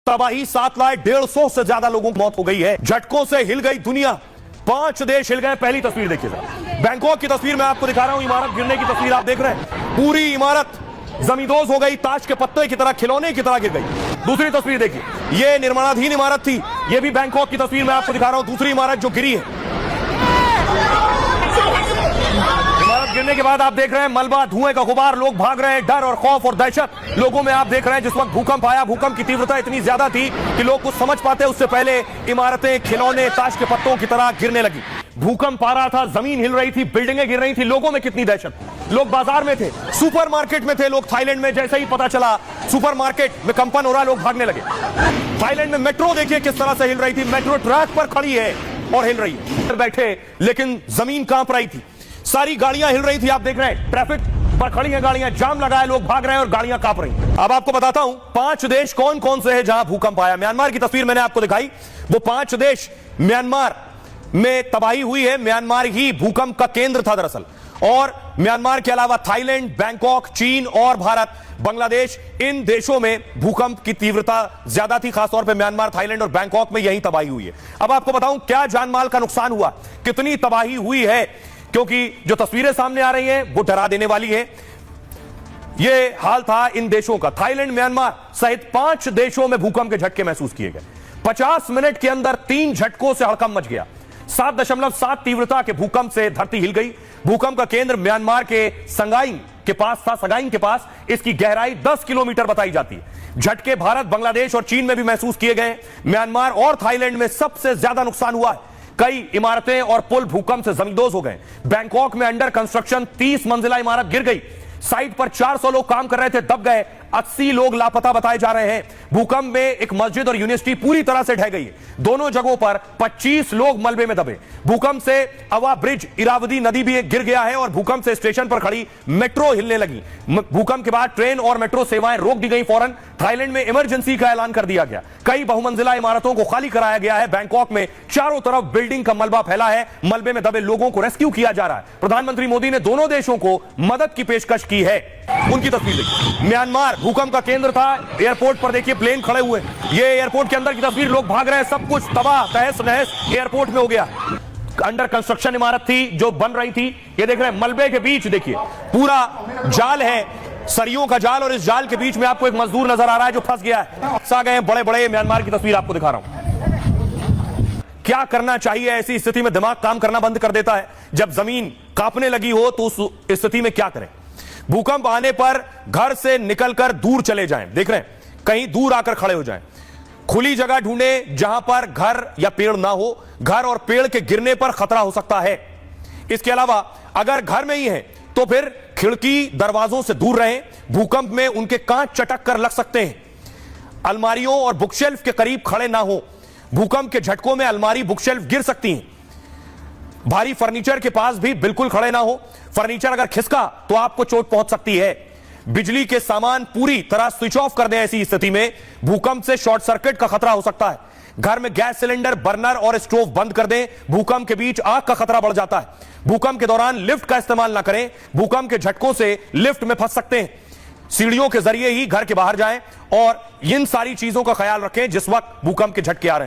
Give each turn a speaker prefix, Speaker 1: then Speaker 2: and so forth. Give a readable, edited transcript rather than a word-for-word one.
Speaker 1: तबाही साथ लाए 150 से ज्यादा लोगों की मौत हो गई है। झटकों से हिल गई दुनिया, 5 देश हिल गए। पहली तस्वीर देखिए सर, बैंकॉक की तस्वीर मैं आपको दिखा रहा हूं। इमारत गिरने की तस्वीर आप देख रहे हैं। पूरी इमारत जमींदोज हो गई, ताश के पत्ते की तरह, खिलौने की तरह गिर गई। दूसरी तस्वीर देखिए, यह निर्माणाधीन इमारत थी। यह भी बैंकॉक की तस्वीर मैं आपको दिखा रहा हूं। दूसरी इमारत जो गिरी है, इमारत गिरने के बाद आप देख रहे हैं मलबा, धुएं का गुबार, लोग भाग रहे हैं। डर और खौफ और दहशत लोगों में आप देख रहे हैं। जिस वक्त भूकंप आया, भूकंप की तीव्रता इतनी ज्यादा थी कि लोग कुछ समझ पाते उससे पहले इमारतें खिलौने ताश के पत्तों की तरह गिरने लगी। भूकंप आ रहा था, जमीन हिल रही थी, बिल्डिंगें गिर रही थी। लोगों में कितनी दहशत। लोग बाजार में थे, सुपरमार्केट में थे लोग। थाईलैंड में जैसे ही पता चला सुपरमार्केट में कंपन हो रहा, लोग भागने लगे। थाईलैंड में मेट्रो देखिए किस तरह से हिल रही थी। मेट्रो ट्रैक पर खड़ी है और हिल रही है। बैठे लेकिन जमीन कांप रही थी। सारी गाड़ियां हिल रही थी, आप देख रहे हैं। ट्रैफिक पर खड़ी हैं गाड़ियां, जाम लगा है, लोग भाग रहे हैं और गाड़ियां कांप रही हैं। अब आपको बताता हूं 5 देश कौन कौन से हैं जहां भूकंप आया। म्यांमार की तस्वीर मैंने आपको दिखाई। वो 5 देश म्यांमार में तबाही हुई है। म्यांमार ही भूकंप का केंद्र था दरअसल। और म्यांमार के अलावा थाईलैंड, बैंकॉक, चीन और भारत, बांग्लादेश, इन देशों में भूकंप की तीव्रता ज्यादा थी। खासतौर पे म्यांमार, थाईलैंड और बैंकॉक में यही तबाही हुई है। अब आपको बताऊं क्या जानमाल का नुकसान हुआ, कितनी तबाही हुई है, क्योंकि जो तस्वीरें सामने आ रही हैं वो डरा देने वाली है। यह हाल था इन देशों का। थाईलैंड, म्यांमार सहित 5 देशों में भूकंप के झटके महसूस किए गए। 50 मिनट के अंदर 3 झटकों से हड़कंप मच गया। 7.7 तीव्रता के भूकंप से धरती हिल गई। भूकंप का केंद्र म्यांमार के संगाइन के पास था। संगाइन के पास इसकी गहराई 10 किलोमीटर बताई जाती है। झटके भारत, बांग्लादेश और चीन में भी महसूस किए गए। म्यांमार और थाईलैंड में सबसे ज्यादा नुकसान हुआ है। कई इमारतें और पुल भूकंप से जमींदोज हो गए। बैंकॉक में अंडर कंस्ट्रक्शन 30 मंजिला इमारत गिर गई। साइट पर 400 लोग काम कर रहे थे, दब गए। 80 लोग लापता बताए जा रहे हैं। भूकंप में एक मस्जिद और यूनिवर्सिटी पूरी तरह से ढह गई है। दोनों जगहों पर 25 लोग मलबे में दबे। भूकंप से अवा ब्रिज, इरावदी नदी भी गिर गया है और भूकंप से स्टेशन पर खड़ी मेट्रो हिलने लगी। भूकंप के बाद ट्रेन और मेट्रो सेवाएं रोक दी गई फौरन। थाईलैंड में इमरजेंसी का ऐलान कर दिया गया। कई बहुमंजिला इमारतों को खाली कराया गया है। बैंकॉक में चारों तरफ बिल्डिंग का मलबा फैला है। मलबे में दबे लोगों को रेस्क्यू किया जा रहा है। प्रधानमंत्री मोदी ने दोनों देशों को मदद की पेशकश की है। उनकी तस्वीर देखिए। म्यांमार भूकंप का केंद्र था। एयरपोर्ट पर देखिए प्लेन खड़े हुए। ये एयरपोर्ट के अंदर की तस्वीर, लोग भाग रहे हैं। सब कुछ तबाह तहस नहस एयरपोर्ट में हो गया। अंडर कंस्ट्रक्शन इमारत थी जो बन रही थी। ये देख रहे हैं मलबे के बीच देखिए पूरा जाल है, सरियों का जाल, और इस जाल के बीच में आपको एक मजदूर नजर आ रहा है जो फंस गया है। आ गए बड़े बड़े। म्यांमार की तस्वीर आपको दिखा रहा हूं। क्या करना चाहिए ऐसी स्थिति में? दिमाग काम करना बंद कर देता है। जब जमीन कांपने लगी हो तो उस स्थिति में क्या करें? भूकंप आने पर घर से निकलकर दूर चले जाएं। देख रहे हैं, कहीं दूर आकर खड़े हो जाएं। खुली जगह ढूंढें जहां पर घर या पेड़ ना हो। घर और पेड़ के गिरने पर खतरा हो सकता है। इसके अलावा अगर घर में ही है तो फिर खिड़की दरवाजों से दूर रहें। भूकंप में उनके कांच चटक कर लग सकते हैं। अलमारियों और बुकशेल्फ के करीब खड़े ना हो। भूकंप के झटकों में अलमारी, बुकशेल्फ गिर सकती हैं। भारी फर्नीचर के पास भी बिल्कुल खड़े ना हो। फर्नीचर अगर खिसका तो आपको चोट पहुंच सकती है। बिजली के सामान पूरी तरह स्विच ऑफ कर दें। ऐसी स्थिति में भूकंप से शॉर्ट सर्किट का खतरा हो सकता है। घर में गैस सिलेंडर, बर्नर और स्टोव बंद कर दें। भूकंप के बीच आग का खतरा बढ़ जाता है। भूकंप के दौरान लिफ्ट का इस्तेमाल ना करें। भूकंप के झटकों से लिफ्ट में फंस सकते हैं। सीढ़ियों के जरिए ही घर के बाहर जाएं और इन सारी चीजों का ख्याल रखें जिस वक्त भूकंप के झटके आ रहे हैं।